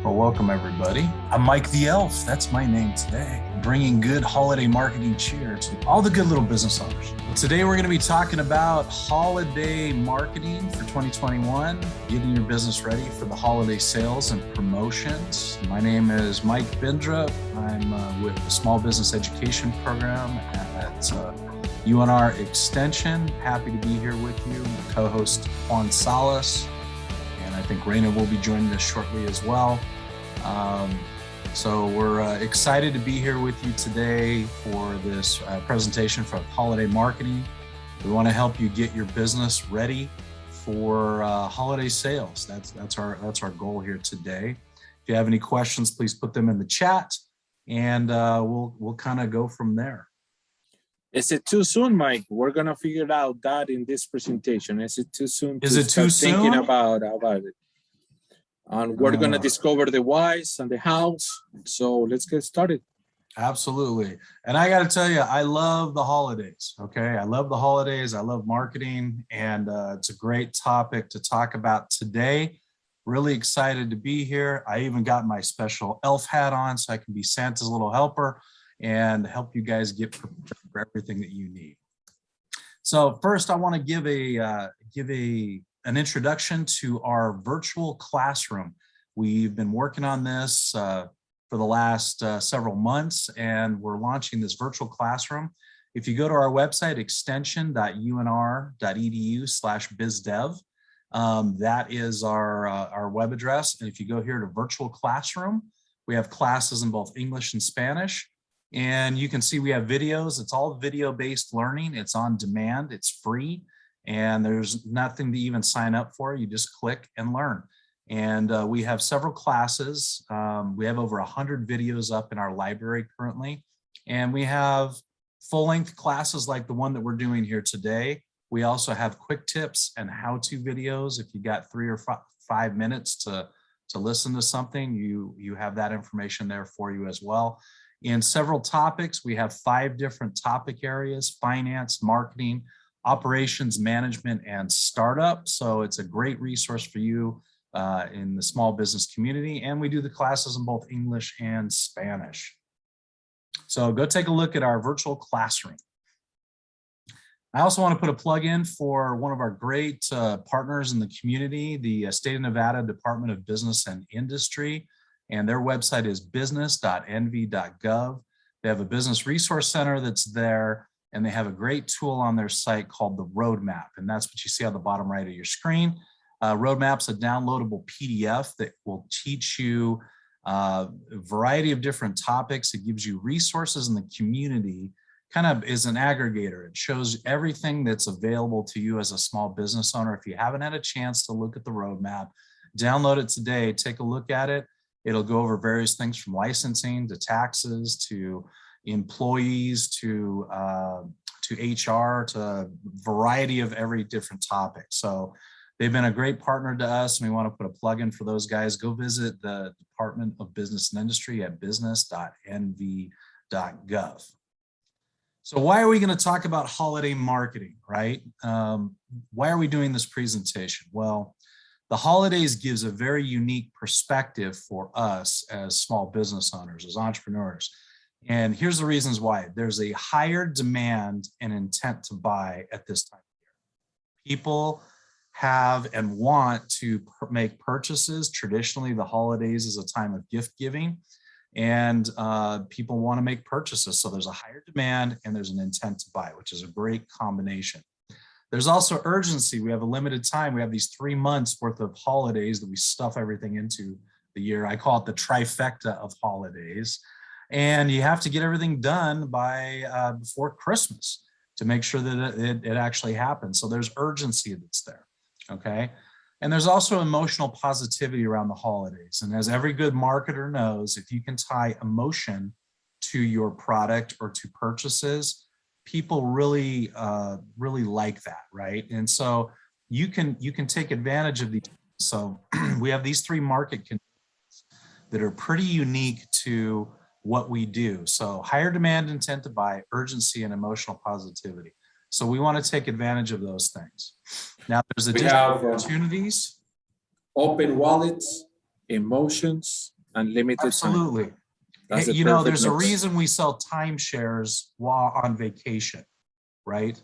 Well, welcome everybody. I'm Mike the Elf. That's my name today. Bringing good holiday marketing cheer to all the good little business owners. Today we're going to be talking about holiday marketing for 2021, getting your business ready for the holiday sales and promotions. My name is Mike Bindra. I'm with the Small Business Education Program at UNR Extension. Happy to be here with you. Co-host Juan Salas. I think Raina will be joining us shortly as well. So we're excited to be here with you today for this presentation for holiday marketing. We want to help you get your business ready for holiday sales. That's our goal here today. If you have any questions, please put them in the chat, and we'll kind of go from there. Is it too soon, Mike? We're gonna figure out that in this presentation. Is it too soon? Is it too soon? Thinking about it. And we're gonna discover the whys and the hows. So let's get started. Absolutely. And I got to tell you, I love the holidays. Okay, I love the holidays. I love marketing, and it's a great topic to talk about today. Really excited to be here. I even got my special elf hat on so I can be Santa's little helper and help you guys get prepared for everything that you need. So first, I want to give an introduction to our virtual classroom. We've been working on this for the last several months, and we're launching this virtual classroom. If you go to our website, extension.unr.edu/BusDev, that is our web address. And if you go here to virtual classroom, we have classes in both English and Spanish. And you can see we have videos. It's all video-based learning. It's on demand. It's free. And there's nothing to even sign up for. You just click and learn. And we have several classes. We have over 100 videos up in our library currently. And we have full-length classes like the one that we're doing here today. We also have quick tips and how-to videos. If you got 3 or 5 minutes to listen to something, you have that information there for you as well. In several topics, we have 5 different topic areas: finance, marketing, operations, management, and startup. So it's a great resource for you in the small business community. And we do the classes in both English and Spanish. So go take a look at our virtual classroom. I also want to put a plug in for one of our great partners in the community, the State of Nevada Department of Business and Industry. And their website is business.nv.gov. They have a business resource center that's there, and they have a great tool on their site called the Roadmap. And that's what you see on the bottom right of your screen. Roadmap's a downloadable PDF that will teach you a variety of different topics. It gives you resources in the community, kind of is an aggregator. It shows everything that's available to you as a small business owner. If you haven't had a chance to look at the Roadmap, download it today, take a look at it. It'll go over various things from licensing to taxes to employees to HR to a variety of every different topic. So they've been a great partner to us, and we want to put a plug in for those guys. Go visit the Department of Business and Industry at business.nv.gov. So why are we going to talk about holiday marketing, right? Why are we doing this presentation? Well, the holidays gives a very unique perspective for us as small business owners, as entrepreneurs. And here's the reasons why. There's a higher demand and intent to buy at this time of year. People have and want to make purchases. Traditionally, the holidays is a time of gift giving, and people want to make purchases. So there's a higher demand and there's an intent to buy, which is a great combination. There's also urgency. We have a limited time. We have these 3 months worth of holidays that we stuff everything into the year. I call it the trifecta of holidays. And you have to get everything done by before Christmas to make sure that it actually happens. So there's urgency that's there, okay? And there's also emotional positivity around the holidays. And as every good marketer knows, if you can tie emotion to your product or to purchases, people really like that, right? And so you can take advantage of these. So we have these 3 market conditions that are pretty unique to what we do. So higher demand, intent to buy, urgency, and emotional positivity. So we want to take advantage of those things. Now there's additional opportunities. Open wallets, emotions, unlimited time. Absolutely. That's the You know, perfect there's a mix. reason we sell timeshares while on vacation, right?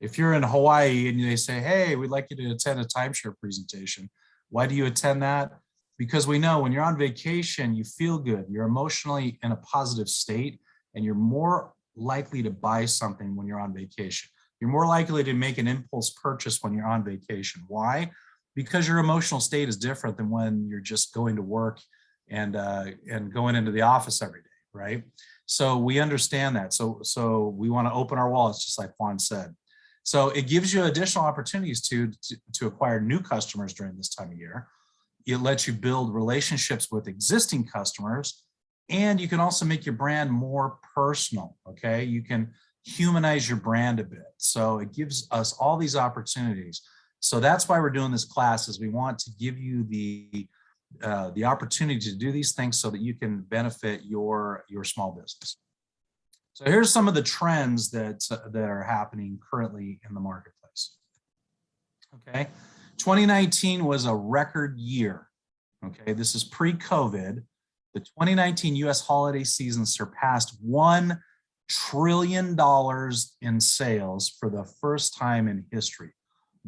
If you're in Hawaii and they say, hey, we'd like you to attend a timeshare presentation, why do you attend that? Because we know when you're on vacation, you feel good, you're emotionally in a positive state, and you're more likely to buy something when you're on vacation. You're more likely to make an impulse purchase when you're on vacation. Why? Because your emotional state is different than when you're just going to work and going into the office every day, right? So we understand that. So we want to open our wallets, just like Juan said. So it gives you additional opportunities to acquire new customers during this time of year. It lets you build relationships with existing customers, and you can also make your brand more personal, okay? You can humanize your brand a bit. So it gives us all these opportunities. So that's why we're doing this class, is we want to give you the opportunity to do these things so that you can benefit your small business. So here's some of the trends that are happening currently in the marketplace. Okay, 2019 was a record year. Okay, this is pre-COVID. The 2019 US holiday season surpassed $1 trillion in sales for the first time in history.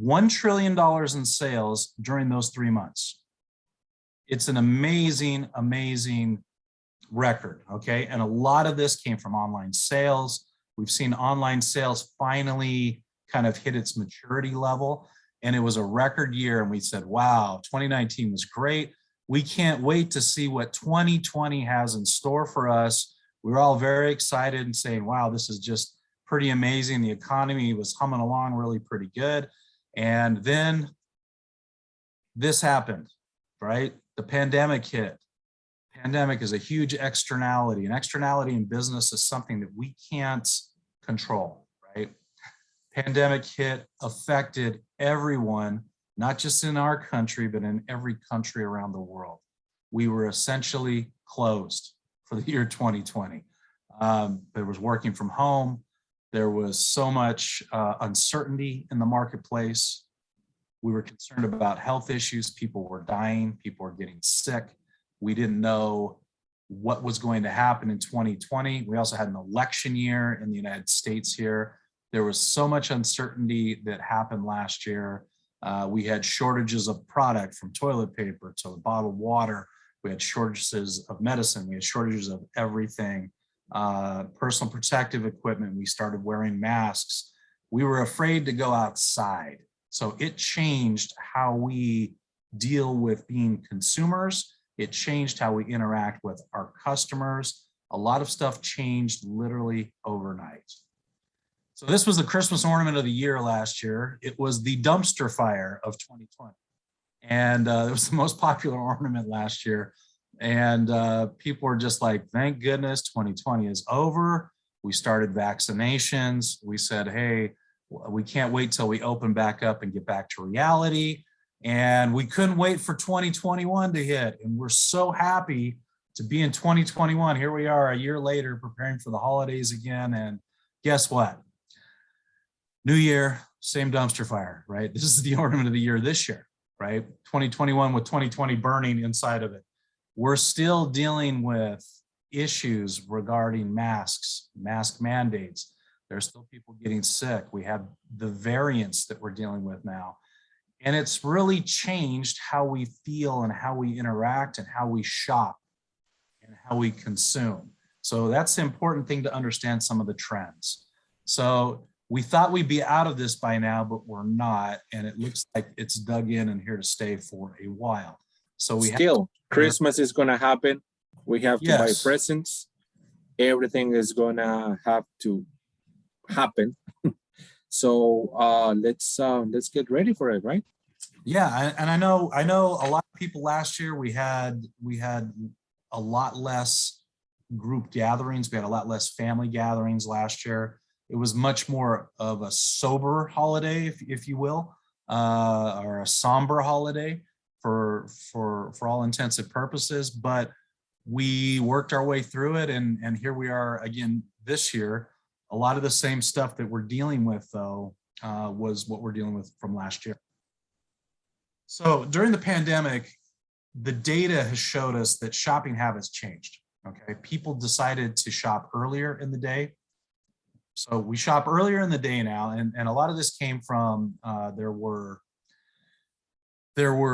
$1 trillion in sales during those 3 months. It's an amazing, amazing record, okay? And a lot of this came from online sales. We've seen online sales finally kind of hit its maturity level, and it was a record year, and we said, wow, 2019 was great. We can't wait to see what 2020 has in store for us. We were all very excited and saying, wow, this is just pretty amazing. The economy was humming along really pretty good. And then this happened, right? The pandemic hit. Pandemic is a huge externality. An externality in business is something that we can't control, right? Pandemic hit, affected everyone, not just in our country, but in every country around the world. We were essentially closed for the year 2020. There was working from home. There was so much uncertainty in the marketplace. We were concerned about health issues. People were dying. People were getting sick. We didn't know what was going to happen in 2020. We also had an election year in the United States here. There was so much uncertainty that happened last year. We had shortages of product, from toilet paper to bottled water. We had shortages of medicine. We had shortages of everything. Personal protective equipment. We started wearing masks. We were afraid to go outside. So it changed how we deal with being consumers. It changed how we interact with our customers. A lot of stuff changed literally overnight. So this was the Christmas ornament of the year last year. It was the dumpster fire of 2020. And it was the most popular ornament last year. And people were just like, thank goodness 2020 is over. We started vaccinations. We said, hey, we can't wait till we open back up and get back to reality. And we couldn't wait for 2021 to hit. And we're so happy to be in 2021. Here we are a year later, preparing for the holidays again. And guess what? New year, same dumpster fire, right? This is the ornament of the year this year, right? 2021 with 2020 burning inside of it. We're still dealing with issues regarding masks, mask mandates. There's still people getting sick. We have the variants that we're dealing with now. And it's really changed how we feel and how we interact and how we shop and how we consume. So that's the important thing to understand, some of the trends. So we thought we'd be out of this by now, but we're not. And it looks like it's dug in and here to stay for a while. So we still, Christmas is going to happen. We have to buy presents. Everything is going to have to happen. So let's get ready for it, right? Yeah, and I know a lot of people last year, we had a lot less group gatherings. We had a lot less family gatherings last year. It was much more of a sober holiday, if you will, or a somber holiday for all intents and purposes. But we worked our way through it, and here we are again this year. A lot of the same stuff that we're dealing with, though, was what we're dealing with from last year. So during the pandemic, the data has showed us that shopping habits changed. Okay, people decided to shop earlier in the day. So we shop earlier in the day now, and a lot of this came from there were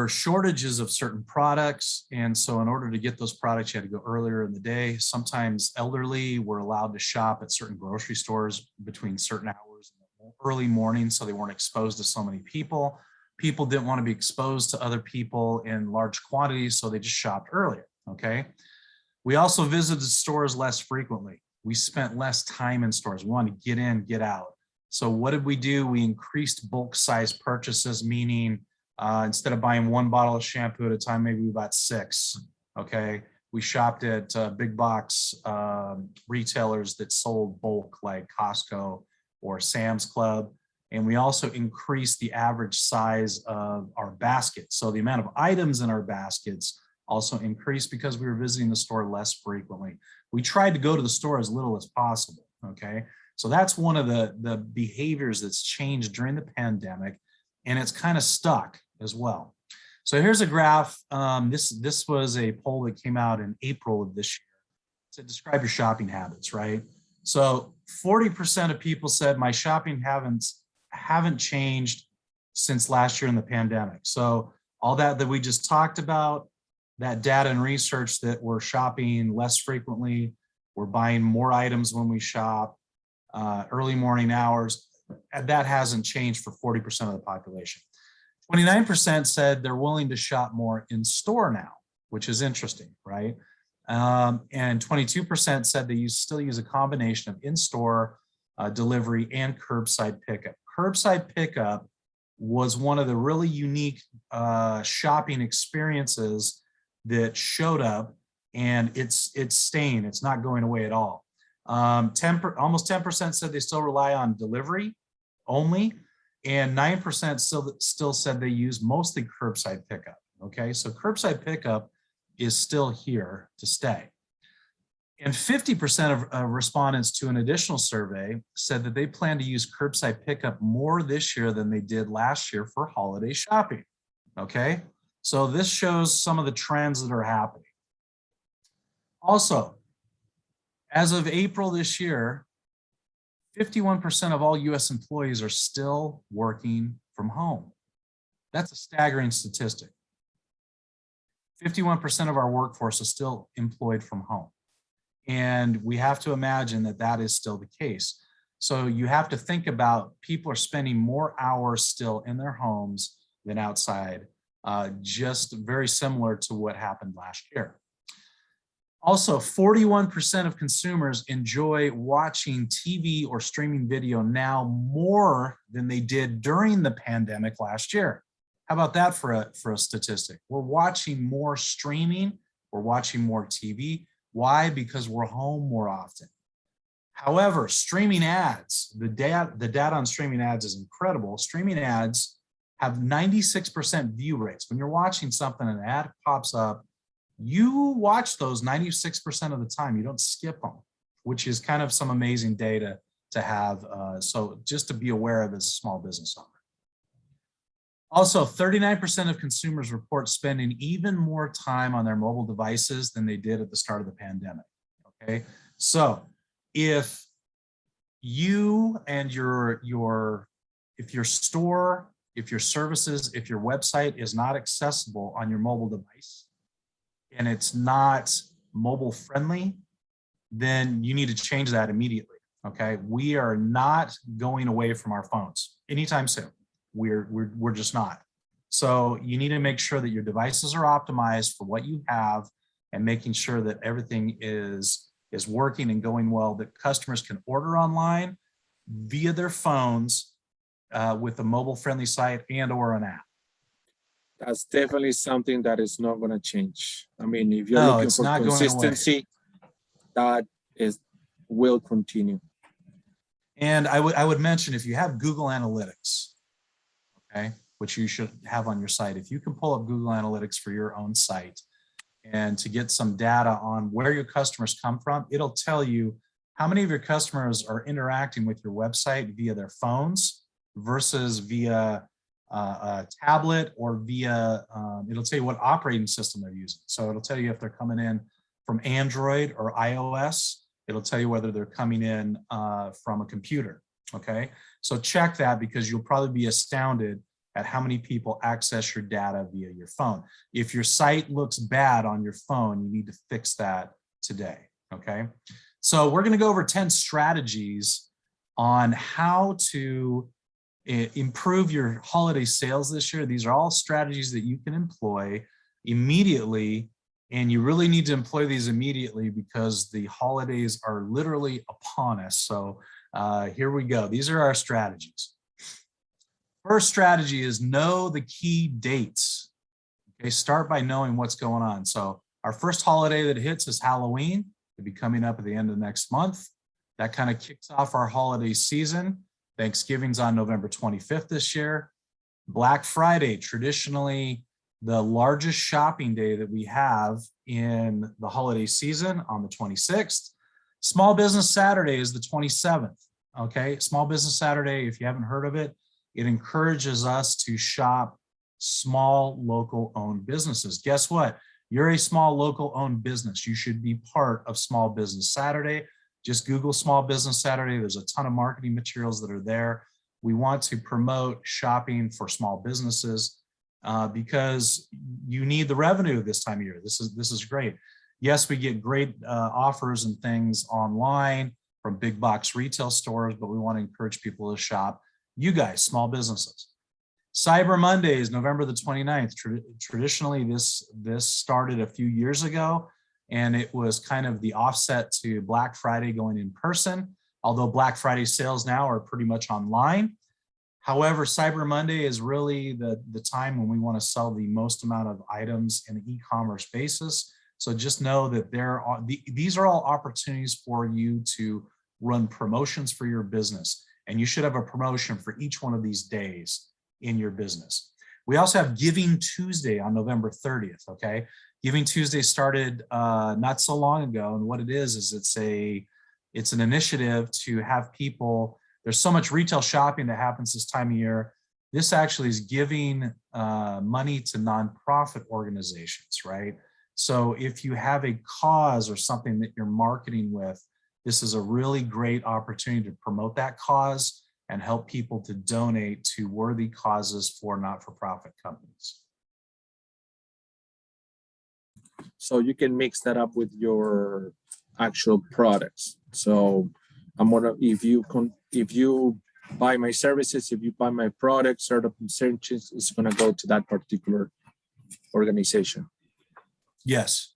shortages of certain products. And so in order to get those products, you had to go earlier in the day. Sometimes elderly were allowed to shop at certain grocery stores between certain hours in the early morning, so they weren't exposed to so many people. People didn't want to be exposed to other people in large quantities, so they just shopped earlier, okay? We also visited stores less frequently. We spent less time in stores. We wanted to get in, get out. So what did we do? We increased bulk size purchases, meaning instead of buying 1 bottle of shampoo at a time, maybe we bought 6, okay? We shopped at big box retailers that sold bulk like Costco or Sam's Club. And we also increased the average size of our basket. So the amount of items in our baskets also increased because we were visiting the store less frequently. We tried to go to the store as little as possible, okay? So that's one of the behaviors that's changed during the pandemic, and it's kind of stuck as well. So here's a graph. This was a poll that came out in April of this year to describe your shopping habits, right? So 40% of people said my shopping habits haven't changed since last year in the pandemic. So all that we just talked about, that data and research that we're shopping less frequently, we're buying more items when we shop, early morning hours, that hasn't changed for 40% of the population. 29% said they're willing to shop more in store now, which is interesting, right? And 22% said they still use a combination of in-store delivery and curbside pickup. Curbside pickup was one of the really unique shopping experiences that showed up, and it's staying. It's not going away at all. Almost 10% said they still rely on delivery only, and 9% still said they use mostly curbside pickup. Okay, so curbside pickup is still here to stay. And 50% of respondents to an additional survey said that they plan to use curbside pickup more this year than they did last year for holiday shopping. Okay, so this shows some of the trends that are happening. Also, as of April this year, 51% of all US employees are still working from home. That's a staggering statistic. 51% of our workforce is still employed from home. And we have to imagine that that is still the case. So you have to think about people are spending more hours still in their homes than outside, just very similar to what happened last year. Also, 41% of consumers enjoy watching TV or streaming video now more than they did during the pandemic last year. How about that for a statistic? We're watching more streaming, we're watching more TV. Why? Because we're home more often. However, streaming ads, the data on streaming ads is incredible. Streaming ads have 96% view rates. When you're watching something and an ad pops up, you watch those 96% of the time. You don't skip them, which is kind of some amazing data to have. So just to be aware of as a small business owner. Also, 39% of consumers report spending even more time on their mobile devices than they did at the start of the pandemic, okay? So if you and if your store, if your services, if your website is not accessible on your mobile device and it's not mobile friendly, then you need to change that immediately, okay? We are not going away from our phones anytime soon. We're just not. So you need to make sure that your devices are optimized for what you have and making sure that everything is working and going well, that customers can order online via their phones with a mobile friendly site and or an app. That's definitely something that is not going to change. I mean, if you're looking for consistency, that will continue. And I would mention, if you have Google Analytics, okay, which you should have on your site, if you can pull up Google Analytics for your own site and to get some data on where your customers come from, it'll tell you how many of your customers are interacting with your website via their phones versus via a tablet or via, it'll tell you what operating system they're using. So it'll tell you if they're coming in from Android or iOS. It'll tell you whether they're coming in from a computer, okay? So check that, because you'll probably be astounded at how many people access your data via your phone. If your site looks bad on your phone, you need to fix that today, okay? So we're gonna go over 10 strategies on how to improve your holiday sales this year. These are all strategies that you can employ immediately, and you really need to employ these immediately because the holidays are literally upon us. So here we go. These are our strategies. First strategy is know the key dates. Okay, start by knowing what's going on. So our first holiday that hits is Halloween. It'll be coming up at the end of next month. That kind of kicks off our holiday season. Thanksgiving's on November 25th this year. Black Friday, traditionally the largest shopping day that we have in the holiday season, on the 26th. Small Business Saturday is the 27th. Okay, Small Business Saturday, if you haven't heard of it, it encourages us to shop small local owned businesses. Guess what? You're a small local owned business. You should be part of Small Business Saturday. Just Google Small Business Saturday. There's a ton of marketing materials that are there. We want to promote shopping for small businesses because you need the revenue this time of year. This is great. Yes, we get great offers and things online from big box retail stores, but we want to encourage people to shop. You guys, small businesses. Cyber Monday is November the 29th. Traditionally, this started a few years ago, and it was kind of the offset to Black Friday going in person, although Black Friday sales now are pretty much online. However, Cyber Monday is really the time when we want to sell the most amount of items in an e-commerce basis. So just know that these are all opportunities for you to run promotions for your business. And you should have a promotion for each one of these days in your business. We also have Giving Tuesday on November 30th, okay? Giving Tuesday started not so long ago, and what it is it's an initiative to have people, there's so much retail shopping that happens this time of year. This actually is giving money to nonprofit organizations, right? So if you have a cause or something that you're marketing with, this is a really great opportunity to promote that cause and help people to donate to worthy causes for not-for-profit companies. So you can mix that up with your actual products. So if you buy my services, if you buy my products, certain percentages is gonna go to that particular organization. Yes.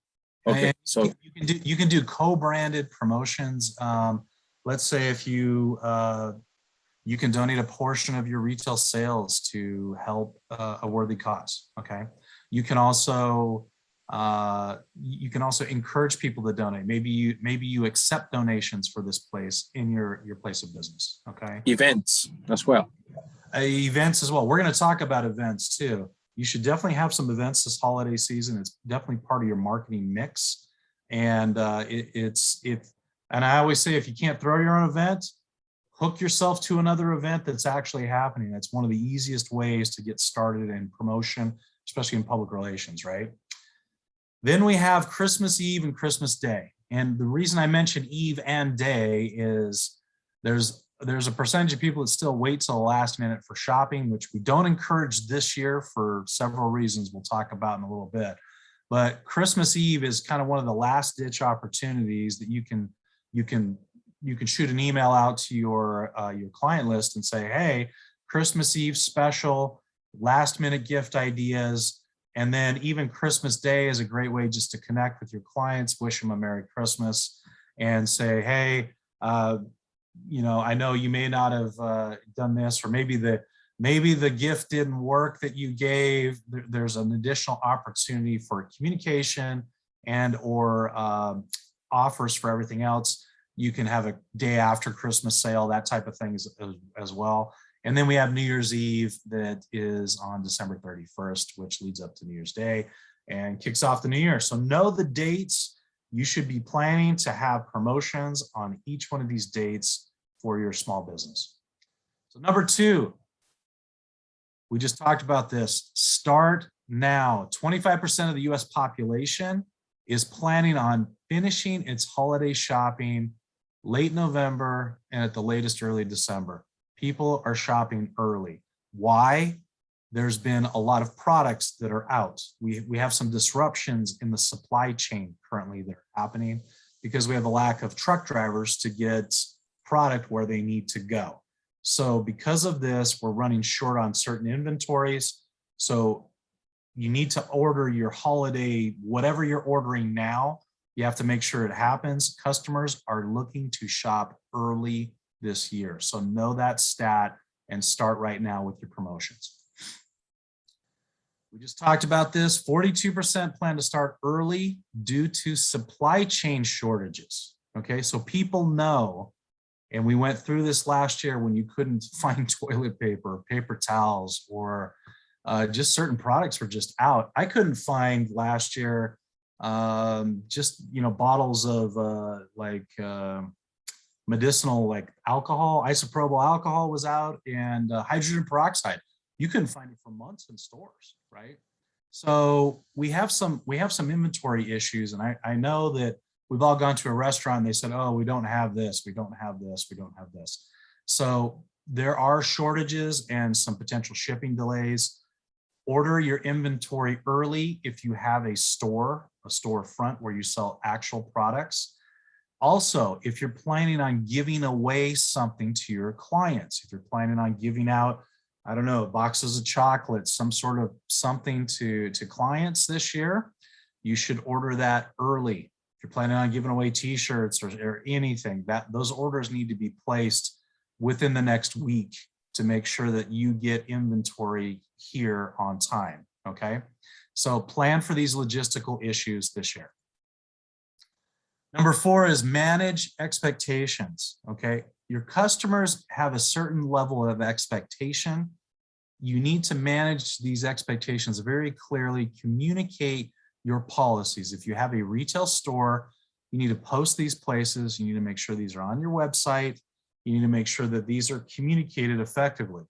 Okay, and so you can do co-branded promotions. Let's say if you can donate a portion of your retail sales to help a worthy cause. Okay, you can also encourage people to donate. Maybe you accept donations for this place in your place of business. Okay, events as well. Events as well. We're going to talk about events too. You should definitely have some events this holiday season. It's definitely part of your marketing mix. And and I always say, if you can't throw your own event, hook yourself to another event that's actually happening. That's one of the easiest ways to get started in promotion, especially in public relations, right? Then we have Christmas Eve and Christmas Day. And the reason I mention Eve and Day is there's a percentage of people that still wait till the last minute for shopping, which we don't encourage this year for several reasons we'll talk about in a little bit. But Christmas Eve is kind of one of the last ditch opportunities that you can shoot an email out to your client list and say, hey, Christmas Eve special, last minute gift ideas. And then even Christmas Day is a great way just to connect with your clients, wish them a Merry Christmas, and say, hey, I know you may not have done this, or maybe the gift didn't work that you gave. There's an additional opportunity for communication and or offers for everything else. You can have a day after Christmas sale, that type of thing as well. And then we have New Year's Eve that is on December 31st, which leads up to New Year's Day and kicks off the new year. So know the dates. You should be planning to have promotions on each one of these dates for your small business. So number two, We just talked about this. Start now. 25% of the US population is planning on finishing its holiday shopping late November and at the latest early December. People are shopping early. Why? There's been a lot of products that are out. We have some disruptions in the supply chain currently that are happening because we have a lack of truck drivers to get product where they need to go. So because of this, we're running short on certain inventories. So you need to order your holiday, whatever you're ordering now, you have to make sure it happens. Customers are looking to shop early this year. So know that stat and start right now with your promotions. We just talked about this. 42% plan to start early due to supply chain shortages. Okay, so people know, and we went through this last year when you couldn't find toilet paper, paper towels, or just certain products were just out. I couldn't find last year just, you know, bottles of medicinal like alcohol, isopropyl alcohol was out, and hydrogen peroxide. You couldn't find it for months in stores, right? So we have some inventory issues, and I know that we've all gone to a restaurant and they said, oh, we don't have this, we don't have this, we don't have this. So there are shortages and some potential shipping delays. Order your inventory early if you have a storefront where you sell actual products. Also, if you're planning on giving away something to your clients, if you're planning on giving out, I don't know, boxes of chocolates, some sort of something to clients this year, you should order that early. If you're planning on giving away t-shirts or anything, those orders need to be placed within the next week to make sure that you get inventory here on time, okay? So plan for these logistical issues this year. Number 4 is manage expectations, okay? Your customers have a certain level of expectation. You need to manage these expectations very clearly, communicate your policies. If you have a retail store, you need to post these places. You need to make sure these are on your website. You need to make sure that these are communicated effectively.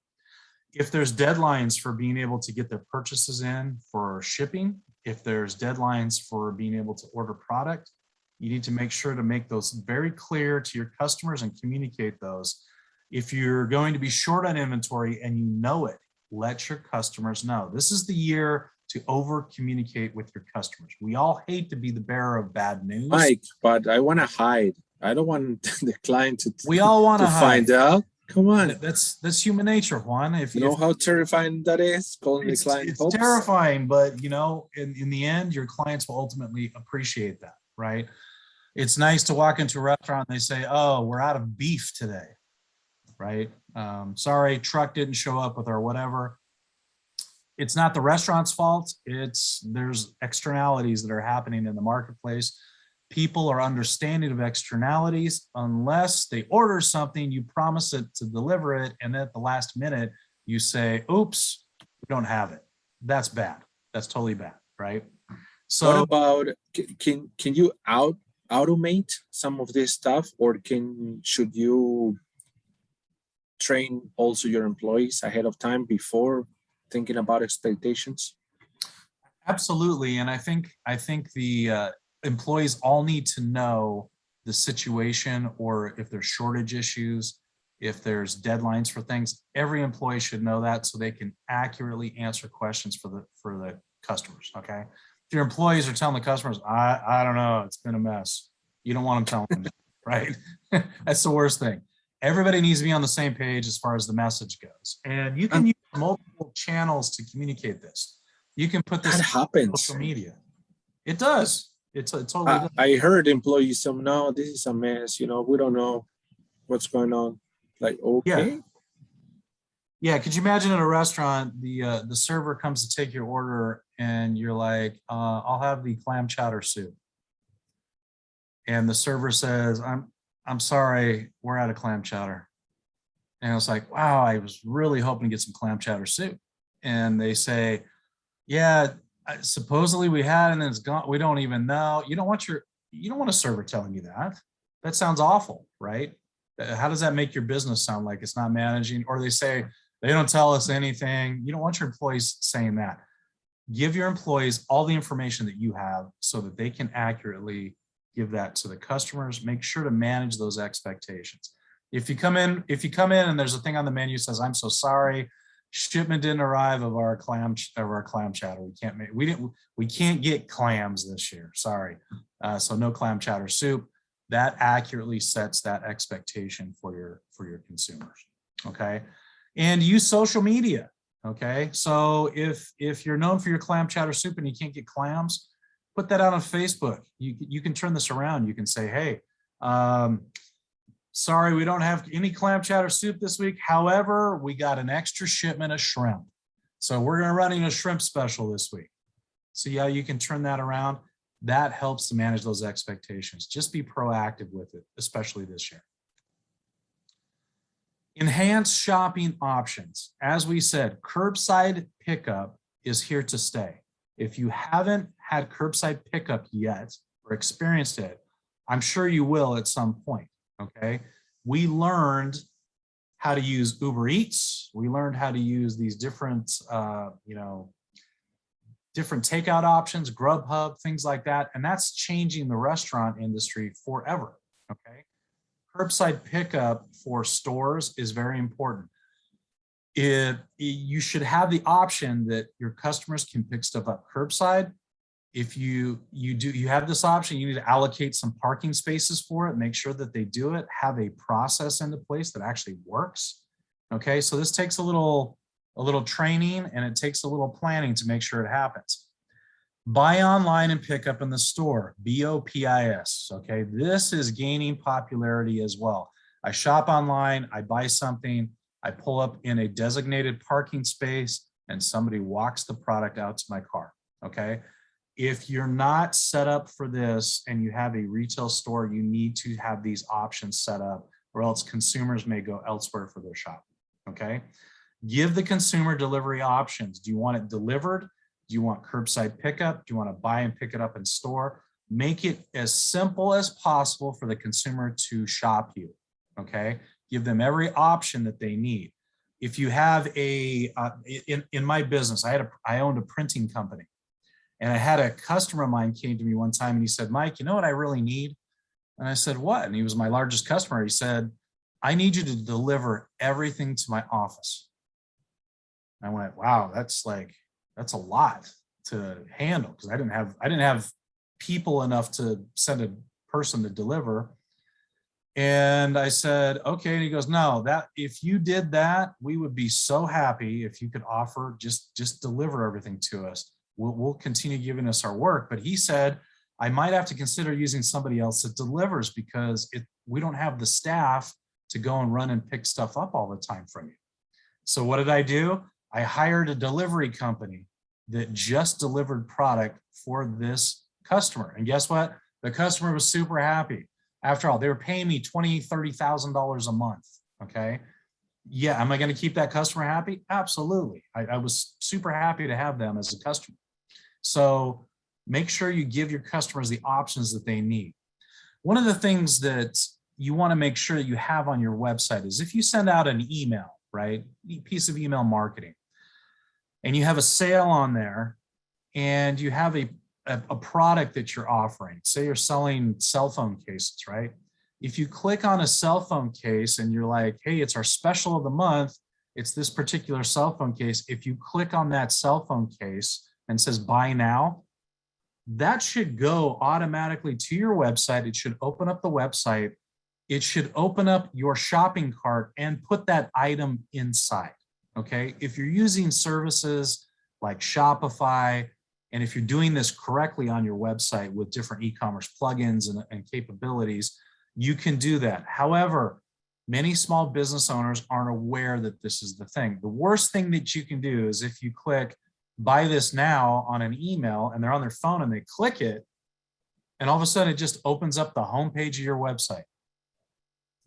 If there's deadlines for being able to get their purchases in for shipping, if there's deadlines for being able to order product, you need to make sure to make those very clear to your customers and communicate those. If you're going to be short on inventory and you know it, let your customers know. This is the year to over communicate with your customers. We all hate to be the bearer of bad news. Mike, but I want to hide. I don't want the client to, we all want to find out. Come on. That's human nature, Juan. If you know how terrifying that is, calling the client. It's terrifying, but you know, in the end, your clients will ultimately appreciate that, right? It's nice to walk into a restaurant and they say, oh, we're out of beef today, right? Sorry, truck didn't show up with our whatever. It's not the restaurant's fault. There's externalities that are happening in the marketplace. People are understanding of externalities unless they order something, you promise it to deliver it, and then at the last minute you say, oops, we don't have it. That's bad. That's totally bad, right? So what about, can you automate some of this stuff, or should you train also your employees ahead of time before thinking about expectations? Absolutely. And I think the employees all need to know the situation, or if there's shortage issues, if there's deadlines for things. Every employee should know that so they can accurately answer questions for the customers, okay? If your employees are telling the customers, I don't know, it's been a mess, you don't want them telling them, right? That's the worst thing. Everybody needs to be on the same page as far as the message goes. And you can use multiple channels to communicate this. You can put this on social media. It does. It's totally does. I heard employees say, no, this is a mess. You know, we don't know what's going on. Like, okay. Yeah. Could you imagine at a restaurant, the server comes to take your order and you're like, I'll have the clam chowder soup. And the server says, I'm sorry, we're out of clam chowder. And I was like, wow, I was really hoping to get some clam chowder soup. And they say, yeah, supposedly we had, and it's gone. We don't even know. You don't want a server telling you that. That sounds awful, right? How does that make your business sound like it's not managing? Or they say, They don't tell us anything. You don't want your employees saying that. Give your employees all the information that you have so that they can accurately give that to the customers. Make sure to manage those expectations. If you come in and there's a thing on the menu that says, I'm so sorry, shipment didn't arrive of our clam chowder. We can't get clams this year. Sorry. So no clam chowder soup. That accurately sets that expectation for your consumers. Okay. And use social media. Okay, so if you're known for your clam chowder soup and you can't get clams, put that out on Facebook. You can turn this around. You can say, hey, sorry, we don't have any clam chowder soup this week. However, we got an extra shipment of shrimp. So we're going to run a shrimp special this week. See how you can turn that around? That helps to manage those expectations. Just be proactive with it, especially this year. Enhanced shopping options. As we said, curbside pickup is here to stay. If you haven't had curbside pickup yet or experienced it, I'm sure you will at some point, okay? We learned how to use Uber Eats. We learned how to use these different, different takeout options, Grubhub, things like that. And that's changing the restaurant industry forever, okay? Curbside pickup for stores is very important. You should have the option that your customers can pick stuff up curbside. If you have this option, you need to allocate some parking spaces for it, make sure that they do it, have a process into place that actually works. Okay, so this takes a little training and it takes a little planning to make sure it happens. Buy online and pick up in the store, BOPIS, okay? This is gaining popularity as well. I shop online, I buy something, I pull up in a designated parking space and somebody walks the product out to my car, okay? If you're not set up for this and you have a retail store, you need to have these options set up or else consumers may go elsewhere for their shopping, okay? Give the consumer delivery options. Do you want it delivered? Do you want curbside pickup? Do you want to buy and pick it up in store? Make it as simple as possible for the consumer to shop you, okay? Give them every option that they need. If you have in my business, I owned a printing company and I had a customer of mine came to me one time and he said, Mike, you know what I really need? And I said, what? And he was my largest customer. He said, I need you to deliver everything to my office. I went, wow, that's a lot to handle because I didn't have people enough to send a person to deliver. And I said, okay. And he goes, no, that if you did that, we would be so happy if you could offer just deliver everything to us. We'll continue giving us our work. But he said, I might have to consider using somebody else that delivers because we don't have the staff to go and run and pick stuff up all the time from you. So what did I do? I hired a delivery company that just delivered product for this customer. And guess what? The customer was super happy. After all, they were paying me $20,000, $30,000 a month, okay? Yeah, am I gonna keep that customer happy? Absolutely. I was super happy to have them as a customer. So make sure you give your customers the options that they need. One of the things that you wanna make sure that you have on your website is if you send out an email, right? Piece of email marketing, and you have a sale on there and you have a product that you're offering. Say you're selling cell phone cases, right? If you click on a cell phone case and you're like, hey, it's our special of the month, it's this particular cell phone case. If you click on that cell phone case and says buy now, that should go automatically to your website. It should open up the website. It should open up your shopping cart and put that item inside. Okay, if you're using services like Shopify, and if you're doing this correctly on your website with different e-commerce plugins and capabilities, you can do that. However, many small business owners aren't aware that this is the thing. The worst thing that you can do is if you click buy this now on an email and they're on their phone and they click it, and all of a sudden it just opens up the homepage of your website.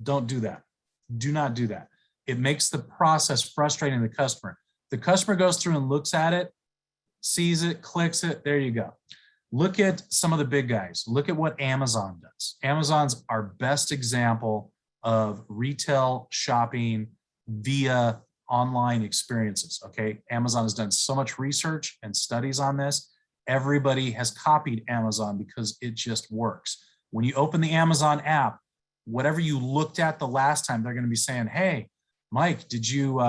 Don't do that. Do not do that. It makes the process frustrating to the customer. The customer goes through and looks at it, sees it, clicks it, there you go. Look at some of the big guys. Look at what Amazon does. Amazon's our best example of retail shopping via online experiences, okay? Amazon has done so much research and studies on this. Everybody has copied Amazon because it just works. When you open the Amazon app, whatever you looked at the last time, they're going to be saying, hey, Mike, did you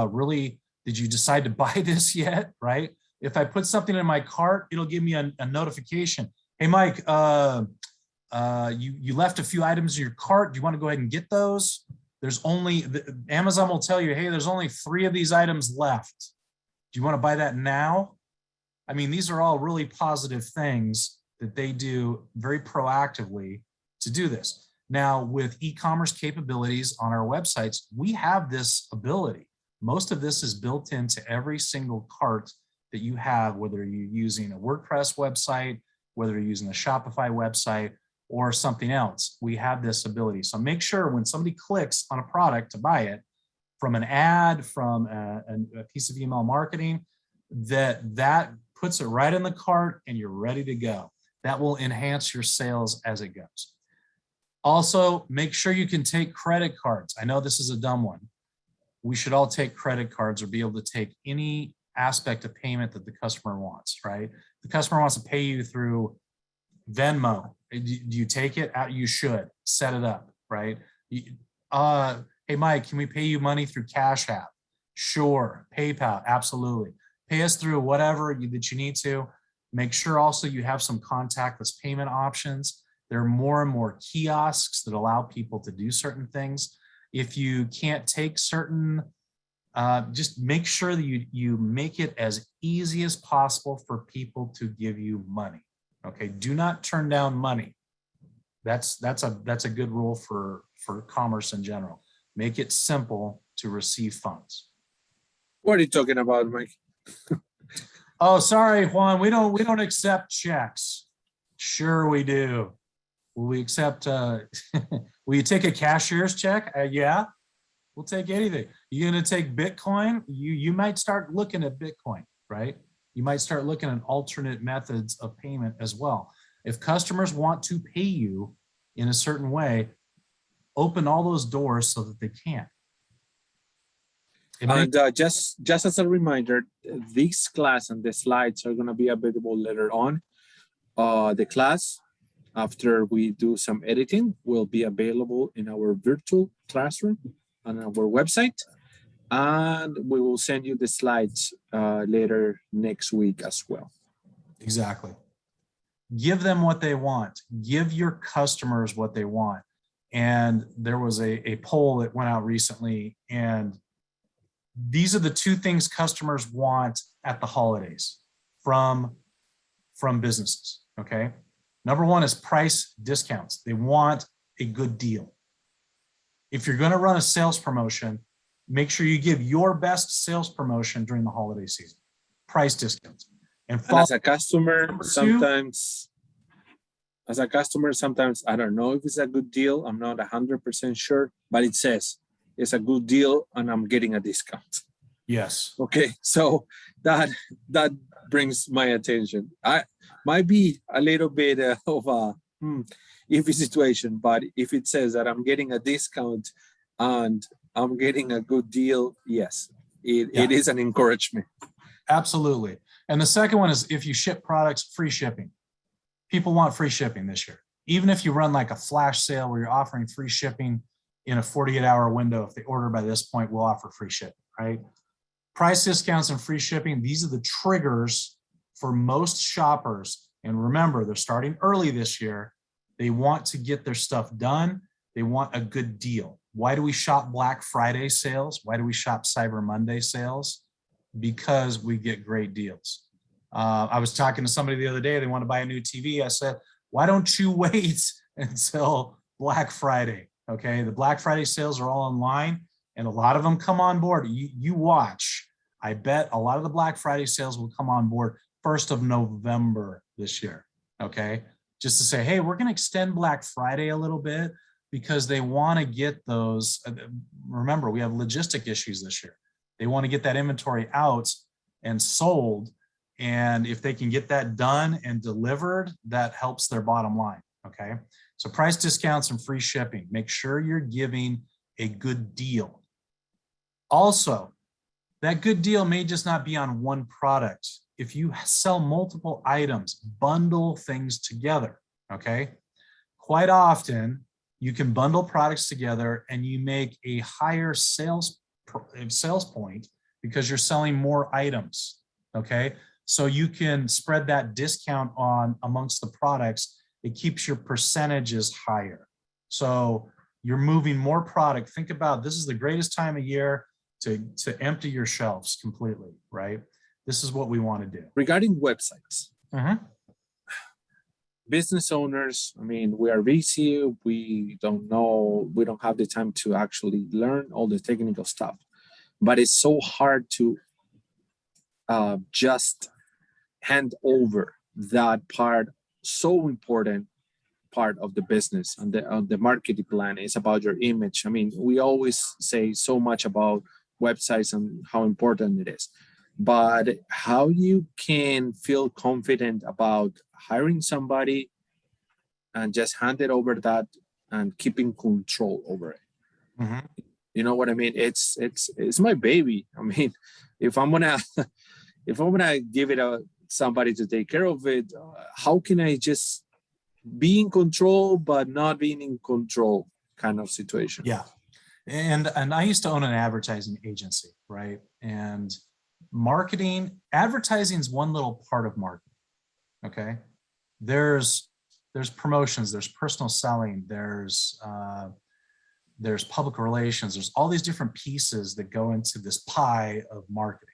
decide to buy this yet, right? If I put something in my cart, it'll give me a notification. Hey, Mike, you left a few items in your cart. Do you want to go ahead and get those? There's only, Amazon will tell you, hey, there's only 3 of these items left. Do you want to buy that now? I mean, these are all really positive things that they do very proactively to do this. Now, with e-commerce capabilities on our websites, we have this ability. Most of this is built into every single cart that you have, whether you're using a WordPress website, whether you're using a Shopify website, or something else. We have this ability. So make sure when somebody clicks on a product to buy it, from an ad, from a piece of email marketing, that puts it right in the cart and you're ready to go. That will enhance your sales as it goes. Also, make sure you can take credit cards. I know this is a dumb one. We should all take credit cards or be able to take any aspect of payment that the customer wants, right? The customer wants to pay you through Venmo. Do you take it? You should set it up, right? Hey, Mike, can we pay you money through Cash App? Sure. PayPal, absolutely. Pay us through whatever that you need to. Make sure also you have some contactless payment options. There are more and more kiosks that allow people to do certain things. If you can't take certain, just make sure that you make it as easy as possible for people to give you money. Okay, do not turn down money. That's a good rule for commerce in general. Make it simple to receive funds. What are you talking about, Mike? Oh, sorry, Juan. We don't accept checks. Sure, we do. Will we accept? Will you take a cashier's check? Yeah, we'll take anything. You're gonna take Bitcoin? You might start looking at Bitcoin, right? You might start looking at alternate methods of payment as well. If customers want to pay you in a certain way, open all those doors so that they can. And just as a reminder, this class and the slides are going to be available later on. The class, after we do some editing, will be available in our virtual classroom on our website. And we will send you the slides later next week as well. Exactly. Give them what they want. Give your customers what they want. And there was a poll that went out recently, and these are the 2 things customers want at the holidays from businesses, okay? Number 1 is price discounts. They want a good deal. If you're going to run a sales promotion, make sure you give your best sales promotion during the holiday season. Price discounts. And as a customer, sometimes I don't know if it's a good deal. I'm not 100% sure, but it says it's a good deal and I'm getting a discount. Yes. Okay, so that brings my attention. I might be a little bit of a iffy situation, but if it says that I'm getting a discount and I'm getting a good deal, yes, it is an encouragement. Absolutely. And the second one is if you ship products, free shipping. People want free shipping this year. Even if you run like a flash sale where you're offering free shipping in a 48-hour window, if they order by this point, we'll offer free shipping, right? Price discounts and free shipping, these are the triggers for most shoppers. And remember, they're starting early this year. They want to get their stuff done. They want a good deal. Why do we shop Black Friday sales? Why do we shop Cyber Monday sales? Because we get great deals. I was talking to somebody the other day, they want to buy a new TV. I said, why don't you wait until Black Friday? Okay, the Black Friday sales are all online and a lot of them come on board. You watch. I bet a lot of the Black Friday sales will come on board 1st of November this year, okay? Just to say, hey, we're gonna extend Black Friday a little bit because they wanna get those, remember, we have logistic issues this year. They wanna get that inventory out and sold. And if they can get that done and delivered, that helps their bottom line, okay? So price discounts and free shipping, make sure you're giving a good deal. Also, That good deal may just not be on one product. If you sell multiple items, bundle things together, okay? Quite often, you can bundle products together and you make a higher sales point because you're selling more items, okay? So you can spread that discount on amongst the products. It keeps your percentages higher. So you're moving more product. Think about, this is the greatest time of year to empty your shelves completely, right? This is what we want to do. Regarding websites, business owners, I mean, we are busy. We don't know, we don't have the time to actually learn all the technical stuff, but it's so hard to just hand over that part, so important part of the business and the marketing plan is about your image. I mean, we always say so much about websites and how important it is, but how you can feel confident about hiring somebody and just hand it over that and keeping control over it. You know what I mean? It's my baby. I mean, if I'm gonna give it somebody to take care of it, how can I just be in control but not being in control kind of situation? Yeah. And I used to own an advertising agency, right? And advertising is one little part of marketing, okay? There's promotions, there's personal selling, there's public relations, there's all these different pieces that go into this pie of marketing.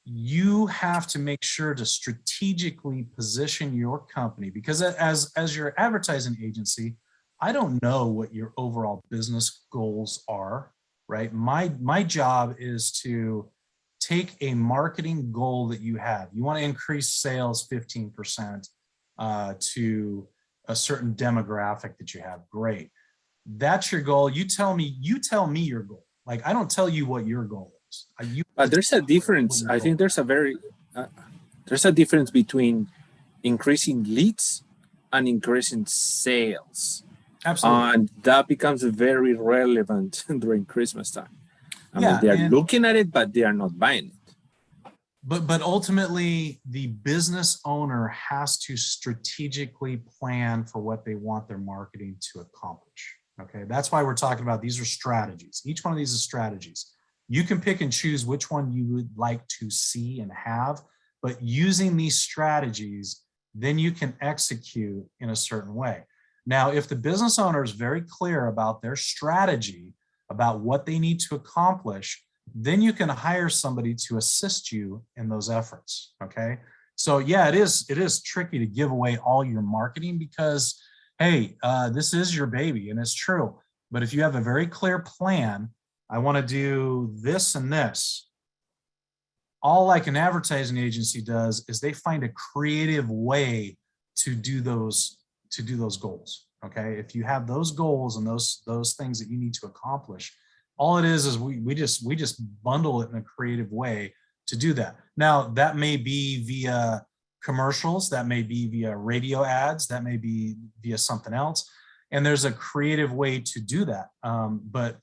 You have to make sure to strategically position your company, because as your advertising agency, I don't know what your overall business goals are, right? My job is to take a marketing goal that you have. You want to increase sales 15% to a certain demographic that you have. Great. That's your goal. You tell me your goal. Like, I don't tell you what your goal is. There's a difference. I think there's a difference between increasing leads and increasing sales. Absolutely. And that becomes very relevant during Christmas time. I mean, they are looking at it, but they are not buying it. But ultimately, the business owner has to strategically plan for what they want their marketing to accomplish. Okay, that's why we're talking about these are strategies. Each one of these is strategies. You can pick and choose which one you would like to see and have, but using these strategies, then you can execute in a certain way. Now, if the business owner is very clear about their strategy, about what they need to accomplish, then you can hire somebody to assist you in those efforts, okay? So yeah, it is tricky to give away all your marketing because, hey, this is your baby, and it's true. But if you have a very clear plan, I want to do this and this, all like an advertising agency does is they find a creative way to do those goals, okay? If you have those goals and those things that you need to accomplish, all it is we just bundle it in a creative way to do that. Now, that may be via commercials, that may be via radio ads, that may be via something else, and there's a creative way to do that. But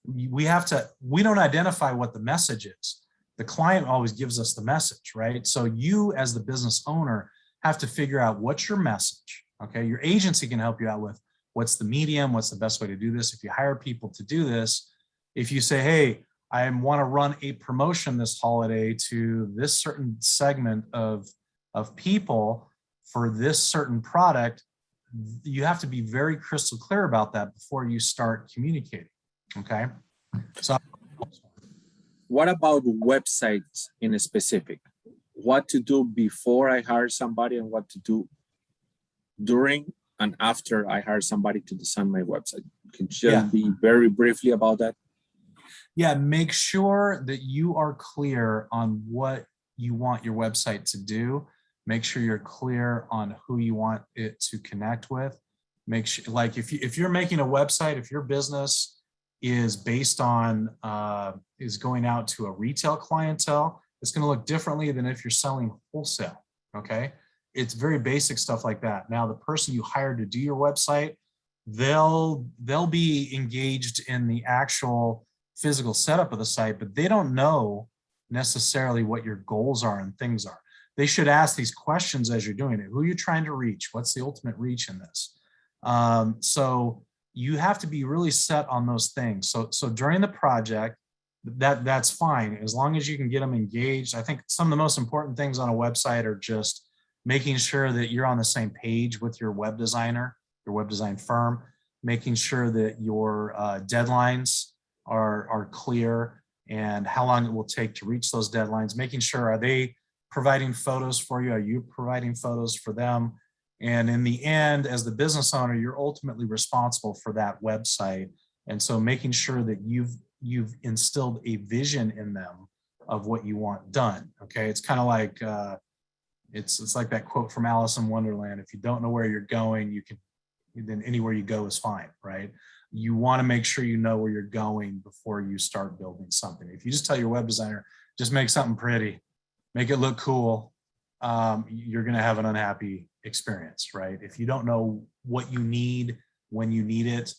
we don't identify what the message is. The client always gives us the message, right? So you, as the business owner, have to figure out what's your message, okay? Your agency can help you out with what's the medium, what's the best way to do this. If you hire people to do this, if you say, hey, I want to run a promotion this holiday to this certain segment of people for this certain product, you have to be very crystal clear about that before you start communicating, okay? So, what about websites in a specific? What to do before I hire somebody and what to do during and after I hire somebody to design my website? Can you just be very briefly about that? Yeah, make sure that you are clear on what you want your website to do. Make sure you're clear on who you want it to connect with. Make sure, like if you're making a website, if your business is based on, is going out to a retail clientele, it's going to look differently than if you're selling wholesale, okay? It's very basic stuff like that. Now, the person you hire to do your website, they'll be engaged in the actual physical setup of the site, but they don't know necessarily what your goals are and things are. They should ask these questions as you're doing it. Who are you trying to reach? What's the ultimate reach in this? So you have to be really set on those things. So during the project, that's fine, as long as you can get them engaged. I think some of the most important things on a website are just making sure that you're on the same page with your web designer, your web design firm, making sure that your deadlines are clear and how long it will take to reach those deadlines, making sure, are they providing photos for you? Are you providing photos for them? And in the end, as the business owner, you're ultimately responsible for that website. And so making sure that you've instilled a vision in them of what you want done. Okay, it's kind of like it's like that quote from Alice in Wonderland. If you don't know where you're going, then anywhere you go is fine, right? You want to make sure you know where you're going before you start building something. If you just tell your web designer, just make something pretty, make it look cool, you're going to have an unhappy experience, right? If you don't know what you need when you need it,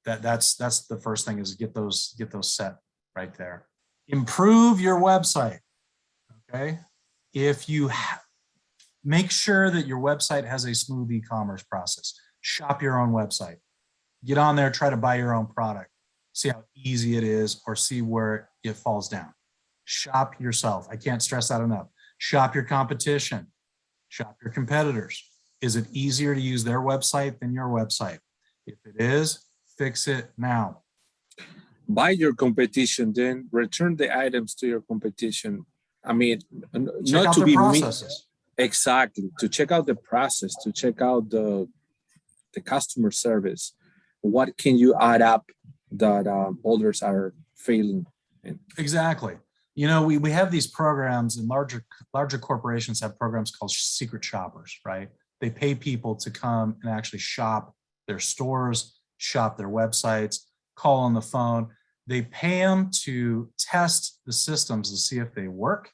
that's the first thing, is get those set right there. Improve your website. Okay, if you make sure that your website has a smooth e-commerce process. Shop your own website. Get on there, try to buy your own product. See how easy it is, or see where it falls down. Shop yourself. I can't stress that enough. Shop your competition. Shop your competitors. Is it easier to use their website than your website? If it is, fix it now. Buy your competition, then return the items to your competition. I mean, check not out to the be processes. Exactly, to check out the process, to check out the customer service. What can you add up that others are failing in? Exactly. You know, we have these programs, and larger corporations have programs called secret shoppers, right? They pay people to come and actually shop their stores, shop their websites, call on the phone. They pay them to test the systems to see if they work,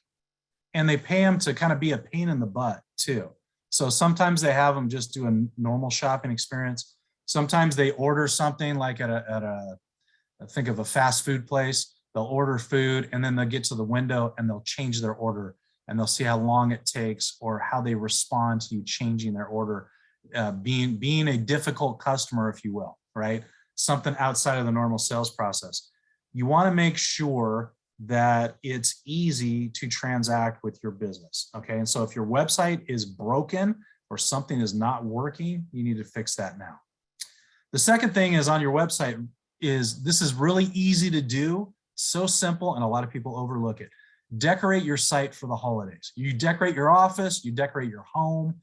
and they pay them to kind of be a pain in the butt too. So sometimes they have them just do a normal shopping experience. Sometimes they order something like at a think of a fast food place. They'll order food, and then they'll get to the window and they'll change their order, and they'll see how long it takes or how they respond to you changing their order, being a difficult customer, if you will, right? Something outside of the normal sales process. You want to make sure that it's easy to transact with your business, okay? And so if your website is broken or something is not working, you need to fix that now. The second thing is on your website is, this is really easy to do, so simple, and a lot of people overlook it. Decorate your site for the holidays. You decorate your office, you decorate your home.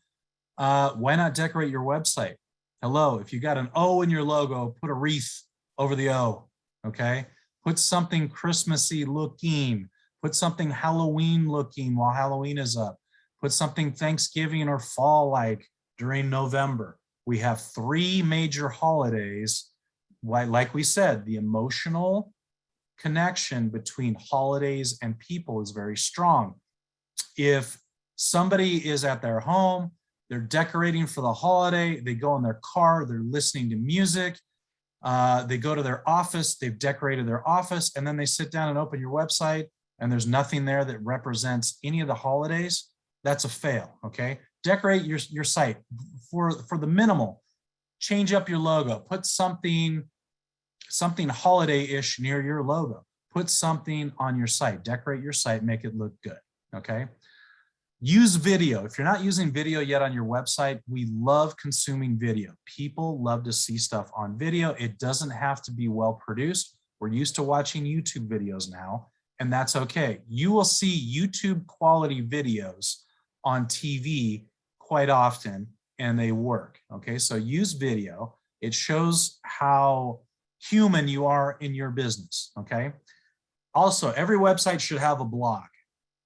Why not decorate your website? Hello, if you got an O in your logo, put a wreath over the O, okay? Put something Christmassy looking, put something Halloween looking while Halloween is up, put something Thanksgiving or fall like during November. We have 3 major holidays. Like we said, the emotional connection between holidays and people is very strong. If somebody is at their home, they're decorating for the holiday, they go in their car, they're listening to music, they go to their office, they've decorated their office, and then they sit down and open your website and there's nothing there that represents any of the holidays, that's a fail, okay? Decorate your site for the minimal. Change up your logo, put something holiday-ish near your logo. Put something on your site, decorate your site, make it look good, okay? Use video. If you're not using video yet on your website, we love consuming video. People love to see stuff on video. It doesn't have to be well produced. We're used to watching YouTube videos now, and that's okay. You will see YouTube quality videos on TV quite often, and they work, okay? So use video. It shows how human you are in your business, okay? Also, every website should have a blog.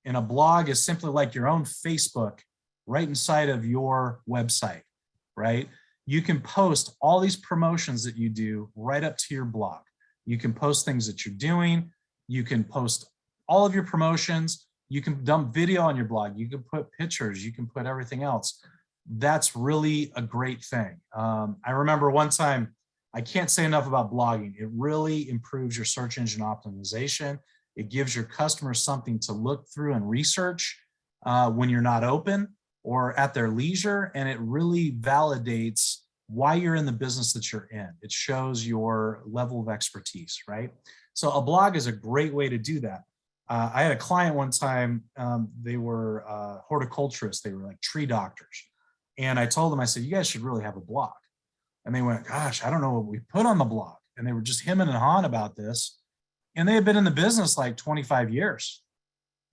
And a blog is simply like your own Facebook right inside of your website, right? You can post all these promotions that you do right up to your blog. You can post things that you're doing. You can post all of your promotions. You can dump video on your blog. You can put pictures. You can put everything else. That's really a great thing. I remember one time I can't say enough about blogging. It really improves your search engine optimization. It gives your customers something to look through and research when you're not open or at their leisure, and it really validates why you're in the business that you're in. It shows your level of expertise, right? So a blog is a great way to do that. I had a client one time, they were horticulturists, they were like tree doctors. And I told them, I said, you guys should really have a blog. And they went, gosh, I don't know what we put on the blog. And they were just hemming and hawing about this. And they had been in the business like 25 years.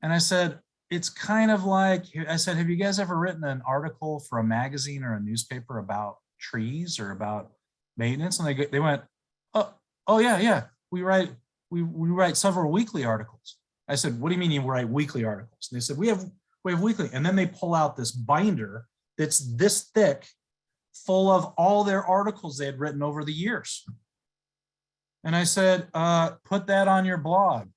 And I said, it's kind of like, I said, have you guys ever written an article for a magazine or a newspaper about trees or about maintenance? And they went, oh yeah, we write several weekly articles. I said, what do you mean you write weekly articles? And they said, we have weekly. And then they pull out this binder that's this thick, full of all their articles they had written over the years. And I said, put that on your blog.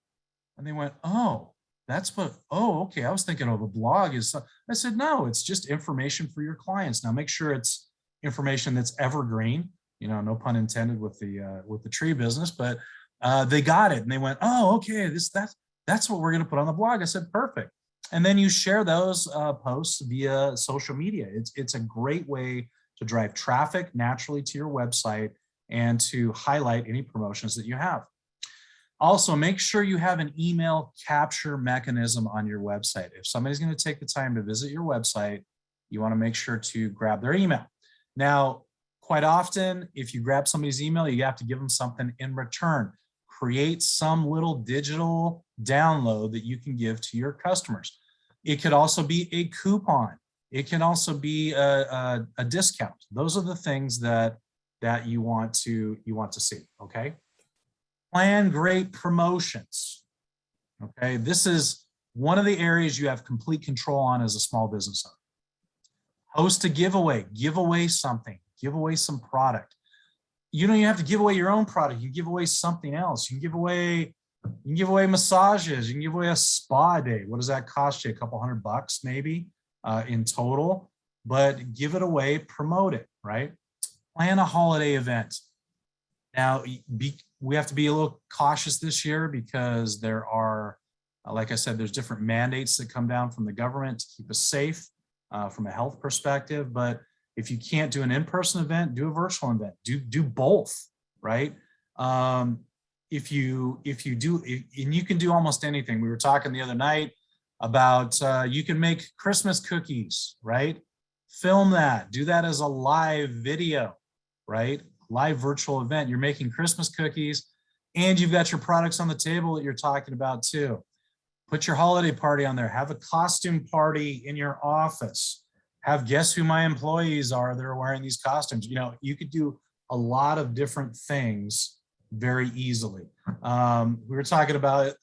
And they went, oh, okay. I was thinking of a blog is, I said, no, it's just information for your clients. Now make sure it's information that's evergreen, no pun intended with the tree business, but they got it and they went, oh, okay, that's what we're going to put on the blog. I said, perfect. And then you share those posts via social media. It's a great way to drive traffic naturally to your website and to highlight any promotions that you have. Also, make sure you have an email capture mechanism on your website. If somebody's going to take the time to visit your website, you want to make sure to grab their email. Now, quite often, if you grab somebody's email, you have to give them something in return. Create some little digital download that you can give to your customers. It could also be a coupon. It can also be a discount. Those are the things that you want to see. Okay. Plan great promotions. Okay. This is one of the areas you have complete control on as a small business owner. Host a giveaway. Give away something. Give away some product. You don't even have to give away your own product. You can give away something else. You can give away massages. You can give away a spa day. What does that cost you? A couple $100 maybe in total, but give it away, promote it, right? Plan a holiday event. Now, we have to be a little cautious this year because there are, like I said, there's different mandates that come down from the government to keep us safe from a health perspective. But if you can't do an in-person event, do a virtual event. Do both, right? If you do, and you can do almost anything. We were talking the other night about you can make Christmas cookies, right? Film that. Do that as a live video, right? Live virtual event. You're making Christmas cookies, and you've got your products on the table that you're talking about too. Put your holiday party on there. Have a costume party in your office. Have guess who my employees are that are wearing these costumes. You could do a lot of different things very easily. We were talking about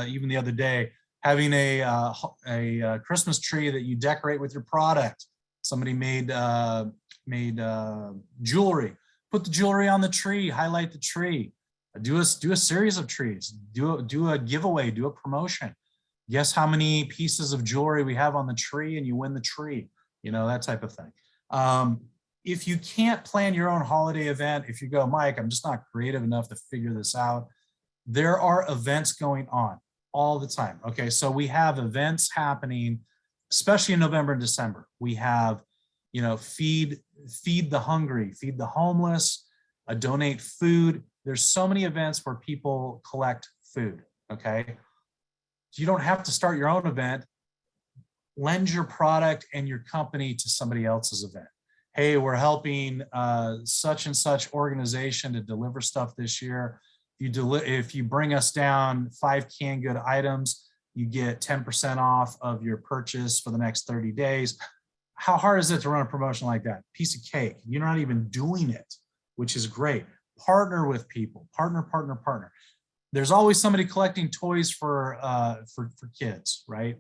even the other day, having a Christmas tree that you decorate with your product. Somebody made jewelry. Put the jewelry on the tree. Highlight the tree. Do a series of trees. Do a giveaway. Do a promotion. Guess how many pieces of jewelry we have on the tree, and you win the tree. That type of thing. If you can't plan your own holiday event, if you go, Mike, I'm just not creative enough to figure this out, there are events going on all the time. Okay, so we have events happening, especially in November and December. We have, feed the hungry, feed the homeless, donate food. There's so many events where people collect food, okay? You don't have to start your own event. Lend your product and your company to somebody else's event. Hey, we're helping such and such organization to deliver stuff this year. If you bring us down 5 canned good items, you get 10% off of your purchase for the next 30 days. How hard is it to run a promotion like that? Piece of cake. You're not even doing it, which is great. Partner with people. Partner. There's always somebody collecting toys for kids, right?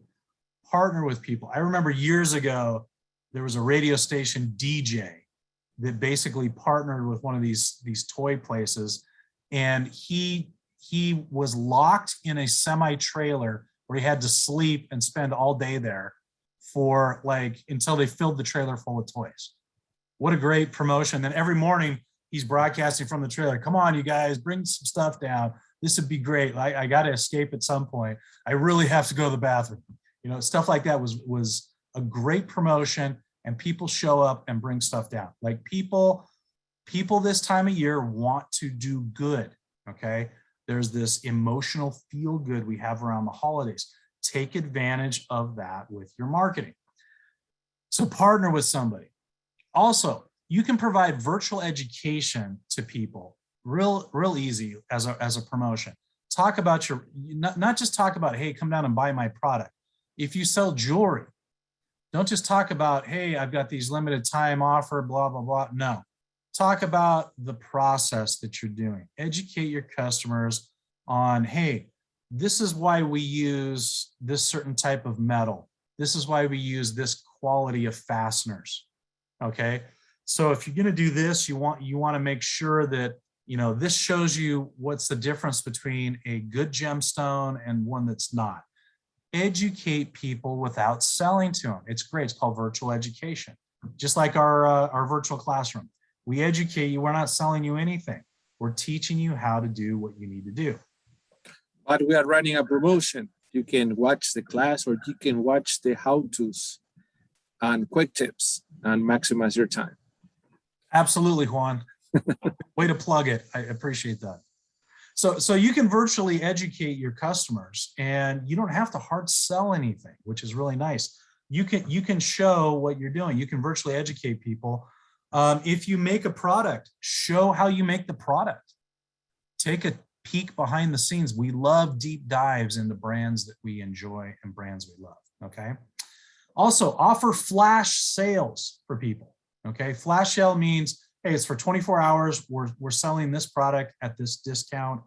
Partner with people. I remember years ago, there was a radio station DJ that basically partnered with one of these toy places, and he was locked in a semi-trailer where he had to sleep and spend all day there for until they filled the trailer full of toys. What a great promotion. Then every morning he's broadcasting from the trailer. Come on, you guys, bring some stuff down. This would be great. I got to escape at some point. I really have to go to the bathroom. You know, stuff like that was a great promotion, and people show up and bring stuff down. Like people this time of year want to do good, okay? There's this emotional feel good we have around the holidays. Take advantage of that with your marketing. So partner with somebody. Also, you can provide virtual education to people real easy as a promotion. Talk about your, not just talk about, hey, come down and buy my product. If you sell jewelry, don't just talk about, hey, I've got these limited time offer, blah, blah, blah. No, talk about the process that you're doing. Educate your customers on, hey, this is why we use this certain type of metal. This is why we use this quality of fasteners, okay? So if you're gonna do this, you want to make sure that, you know, this shows you what's the difference between a good gemstone and one that's not. Educate people without selling to them. It's great. It's called virtual education. Just like our virtual classroom. We educate you. We're not selling you anything. We're teaching you how to do what you need to do. But we are running a promotion. You can watch the class, or you can watch the how-tos and quick tips and maximize your time. Absolutely, Juan. Way to plug it. I appreciate that. So you can virtually educate your customers, and you don't have to hard sell anything, which is really nice. You can show what you're doing. You can virtually educate people. If you make a product, show how you make the product. Take a peek behind the scenes. We love deep dives into brands that we enjoy and brands we love, okay? Also, offer flash sales for people, okay? Flash sale means, hey, it's for 24 hours. We're selling this product at this discount,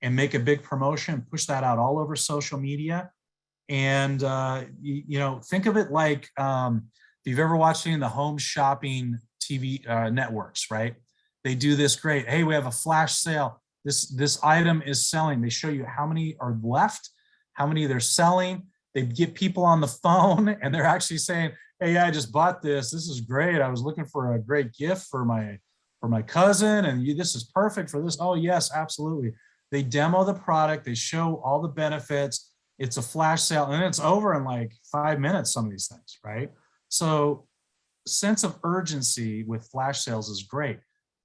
and make a big promotion, push that out all over social media. And, you know, think of it like, if you've ever watched any of the home shopping TV networks, right? They do this great. Hey, we have a flash sale. This item is selling. They show you how many are left, how many they're selling. They get people on the phone, and they're actually saying, hey, yeah, I just bought this. This is great. I was looking for a great gift for my cousin, and this is perfect for this. Oh, yes, absolutely. They demo the product. They show all the benefits. It's a flash sale, and it's over in like 5 minutes, some of these things, right? So sense of urgency with flash sales is great.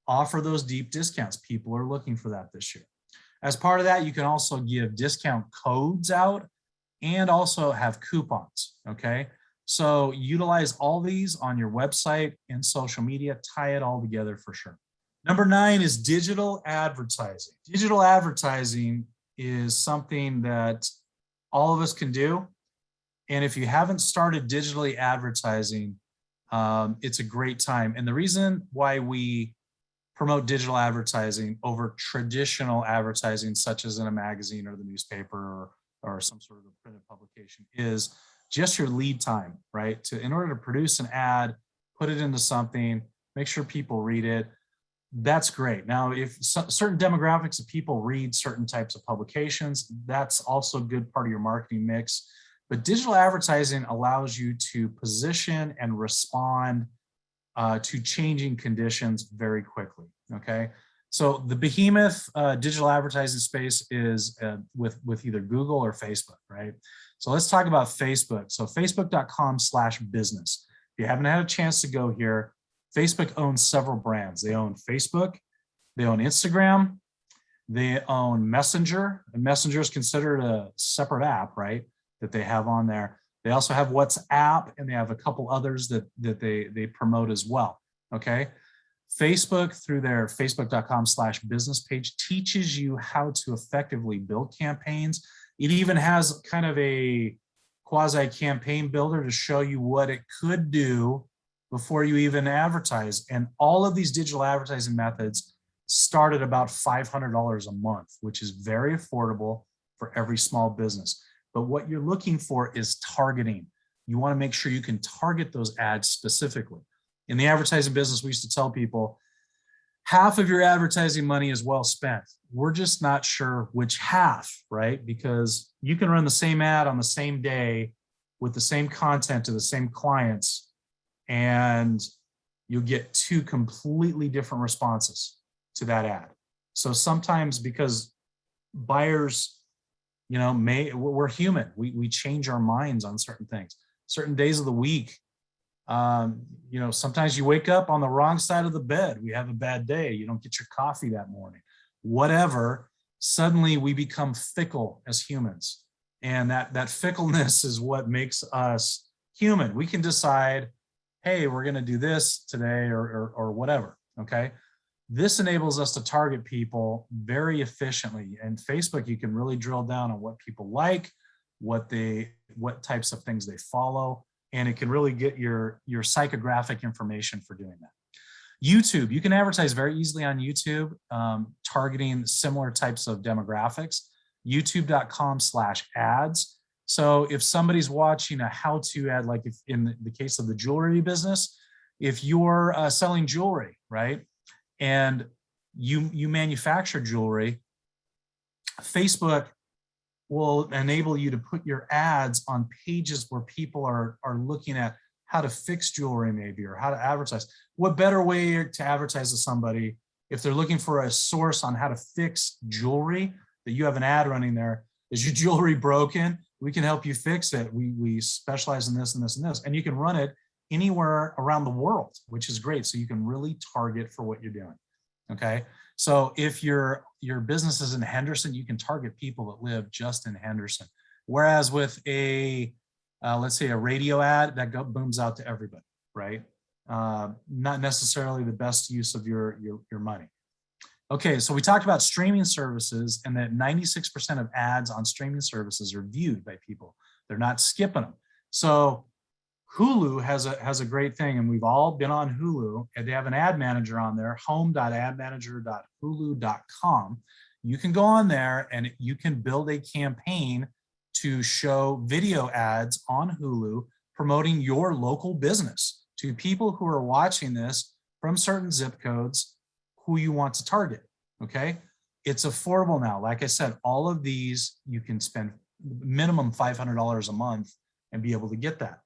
Offer those deep discounts. People are looking for that this year. As part of that, you can also give discount codes out and also have coupons, okay? So utilize all these on your website and social media, tie it all together for sure. Number 9 is digital advertising. Digital advertising is something that all of us can do. And if you haven't started digitally advertising, it's a great time. And the reason why we promote digital advertising over traditional advertising, such as in a magazine or the newspaper or some sort of a printed publication, is just your lead time, right? In order to produce an ad, put it into something, make sure people read it. That's great. Now, if certain demographics of people read certain types of publications, that's also a good part of your marketing mix. But digital advertising allows you to position and respond to changing conditions very quickly, okay? So the behemoth digital advertising space is with either Google or Facebook, right? So let's talk about Facebook. So facebook.com/business. If you haven't had a chance to go here, Facebook owns several brands. They own Facebook, they own Instagram, they own Messenger, and Messenger is considered a separate app, right, that they have on there. They also have WhatsApp, and they have a couple others that they promote as well, okay? Facebook, through their facebook.com/business page, teaches you how to effectively build campaigns. It even has kind of a quasi campaign builder to show you what it could do before you even advertise. And all of these digital advertising methods start at about $500 a month, which is very affordable for every small business. But what you're looking for is targeting. You want to make sure you can target those ads specifically. In the advertising business, we used to tell people, half of your advertising money is well spent. We're just not sure which half, right? Because you can run the same ad on the same day with the same content to the same clients, and you'll get 2 completely different responses. to that ad. So sometimes because buyers, you know, we're human. We change our minds on certain things. Certain days of the week, you know, sometimes you wake up on the wrong side of the bed. We have a bad day. You don't get your coffee that morning. Whatever, suddenly we become fickle as humans. And that fickleness is what makes us human. We can decide, hey, we're going to do this today or whatever, okay? This enables us to target people very efficiently. And Facebook, you can really drill down on what people like, what types of things they follow, and it can really get your psychographic information for doing that. YouTube, you can advertise very easily on YouTube, targeting similar types of demographics. YouTube.com/ads. So if somebody's watching a how-to ad, like if in the case of the jewelry business, if you're selling jewelry, right, and you manufacture jewelry, Facebook will enable you to put your ads on pages where people are looking at how to fix jewelry maybe, or how to advertise. What better way to advertise to somebody if they're looking for a source on how to fix jewelry, that you have an ad running there? Is your jewelry broken? We can help you fix it. We specialize in this and this and this. And you can run it anywhere around the world, which is great. So you can really target for what you're doing, okay? So if your business is in Henderson, you can target people that live just in Henderson. Whereas with a, let's say a radio ad, that booms out to everybody, right? Not necessarily the best use of your money. Okay, so we talked about streaming services, and that 96% of ads on streaming services are viewed by people. They're not skipping them. So Hulu has a great thing, and we've all been on Hulu, and they have an ad manager on there, home.admanager.hulu.com. You can go on there and you can build a campaign to show video ads on Hulu promoting your local business to people who are watching this from certain zip codes who you want to target, okay? It's affordable now. Like I said, all of these, you can spend minimum $500 a month and be able to get that.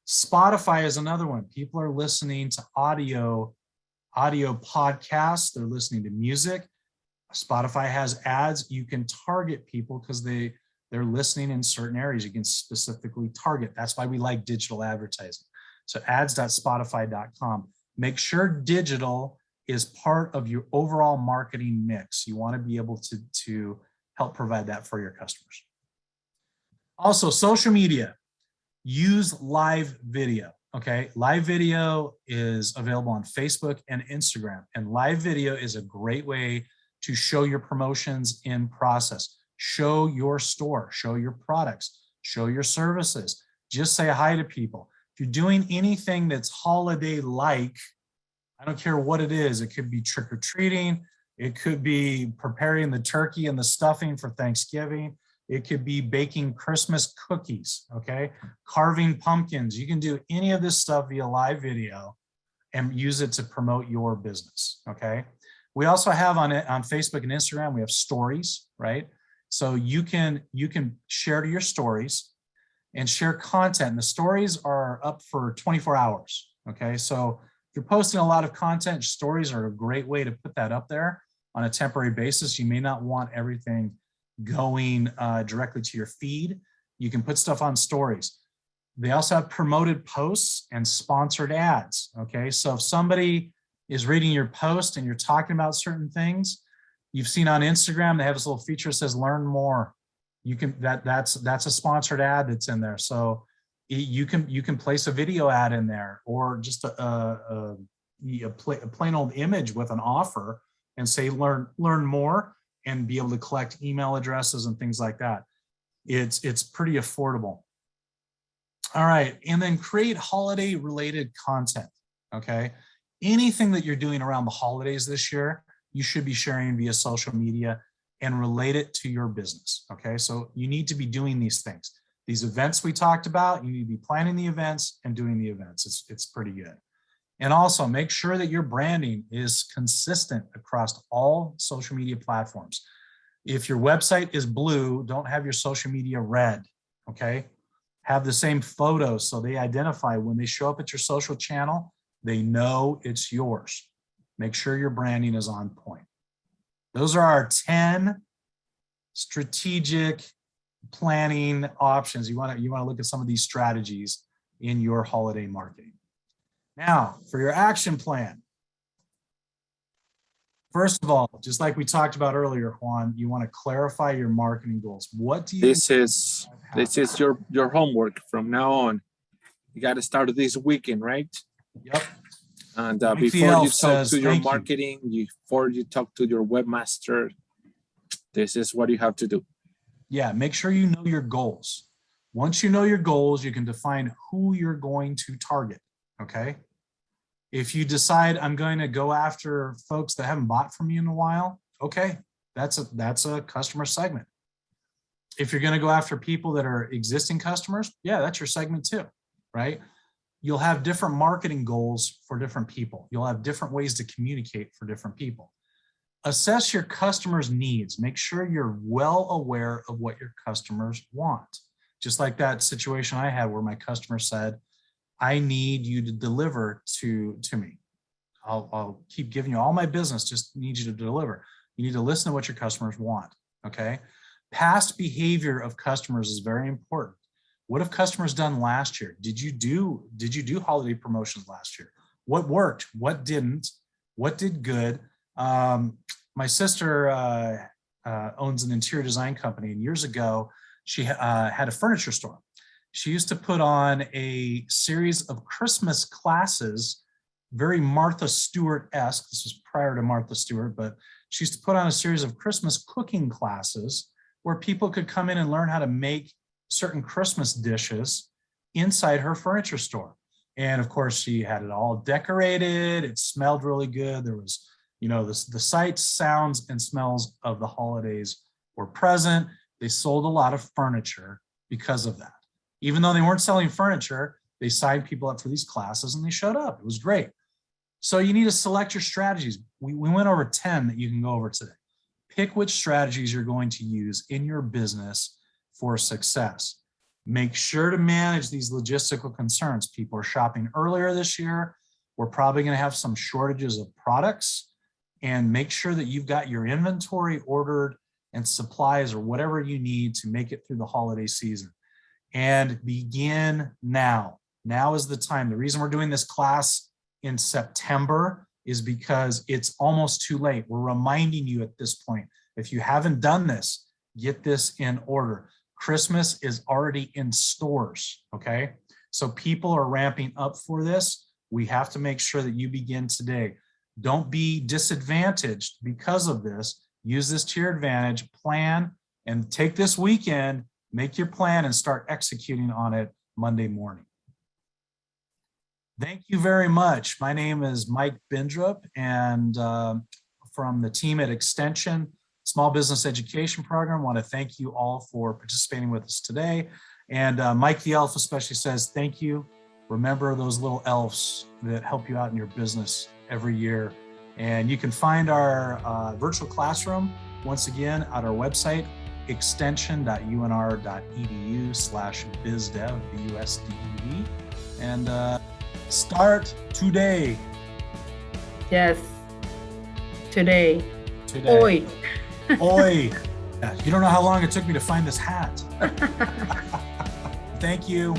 Spotify is another one. People are listening to audio podcasts. They're listening to music. Spotify has ads. You can target people because they're listening in certain areas. You can specifically target. That's why we like digital advertising. So ads.spotify.com. Make sure digital is part of your overall marketing mix. You want to be able to help provide that for your customers. Also, social media. Use live video, okay? Live video is available on Facebook and Instagram, and live video is a great way to show your promotions in process. Show your store, show your products, show your services. Just say hi to people. If you're doing anything that's holiday-like, I don't care what it is. It could be trick-or-treating. It could be preparing the turkey and the stuffing for Thanksgiving. It could be baking Christmas cookies, okay? Carving pumpkins. You can do any of this stuff via live video and use it to promote your business, okay? We also have on Facebook and Instagram, we have stories, right? So you can share to your stories and share content. And the stories are up for 24 hours, okay? So if you're posting a lot of content, stories are a great way to put that up there on a temporary basis. You may not want everything going directly to your feed. You can put stuff on stories. They also have promoted posts and sponsored ads, okay? So if somebody is reading your post and you're talking about certain things, you've seen on Instagram, they have this little feature that says learn more. You can, that's a sponsored ad that's in there. So you can place a video ad in there, or just a plain old image with an offer and say learn more, and be able to collect email addresses and things like that. It's pretty affordable. All right, and then create holiday related content, okay? Anything that you're doing around the holidays this year, you should be sharing via social media and relate it to your business, okay? So you need to be doing these things. These events we talked about, you need to be planning the events and doing the events. It's pretty good. And also make sure that your branding is consistent across all social media platforms. If your website is blue, don't have your social media red, okay? Have the same photos so they identify when they show up at your social channel, they know it's yours. Make sure your branding is on point. Those are our 10 strategic planning options. You want to look at some of these strategies in your holiday marketing. Now, for your action plan. First of all, just like we talked about earlier, Juan, you want to clarify your marketing goals. What do you? This is your homework from now on. You got to start this weekend, right? Yep. And before you talk to your marketing, before you talk to your webmaster, this is what you have to do. Yeah, make sure you know your goals. Once you know your goals, you can define who you're going to target, okay? If you decide I'm going to go after folks that haven't bought from you in a while, okay, that's a customer segment. If you're going to go after people that are existing customers, yeah, that's your segment too, right? You'll have different marketing goals for different people. You'll have different ways to communicate for different people. Assess your customers' needs. Make sure you're well aware of what your customers want. Just like that situation I had where my customer said, I need you to deliver to me. I'll keep giving you all my business, just need you to deliver. You need to listen to what your customers want, okay? Past behavior of customers is very important. What have customers done last year? Did you do holiday promotions last year? What worked? What didn't? What did good? My sister owns an interior design company, and years ago, she had a furniture store. She used to put on a series of Christmas classes, very Martha Stewart-esque. This was prior to Martha Stewart, but she used to put on a series of Christmas cooking classes where people could come in and learn how to make certain Christmas dishes inside her furniture store. And of course, she had it all decorated. It smelled really good. There was, you know, the sights, sounds, and smells of the holidays were present. They sold a lot of furniture because of that. Even though they weren't selling furniture, they signed people up for these classes and they showed up. It was great. So you need to select your strategies. We went over 10 that you can go over today. Pick which strategies you're going to use in your business for success. Make sure to manage these logistical concerns. People are shopping earlier this year. We're probably going to have some shortages of products, and make sure that you've got your inventory ordered and supplies or whatever you need to make it through the holiday season. And begin now. Now is the time. The reason we're doing this class in September is because it's almost too late. We're reminding you at this point, if you haven't done this, get this in order. Christmas is already in stores, okay? So people are ramping up for this. We have to make sure that you begin today. Don't be disadvantaged because of this. Use this to your advantage, plan, and take this weekend, make your plan and start executing on it Monday morning. Thank you very much. My name is Mike Bindrup, and from the team at Extension Small Business Education Program, I want to thank you all for participating with us today. And Mike the Elf especially says thank you. Remember those little elves that help you out in your business every year. And you can find our virtual classroom once again at our website, extension.unr.edu/BusDev, BUSDEV, and start today. Yes, today. Oi. Oi. You don't know how long it took me to find this hat. Thank you.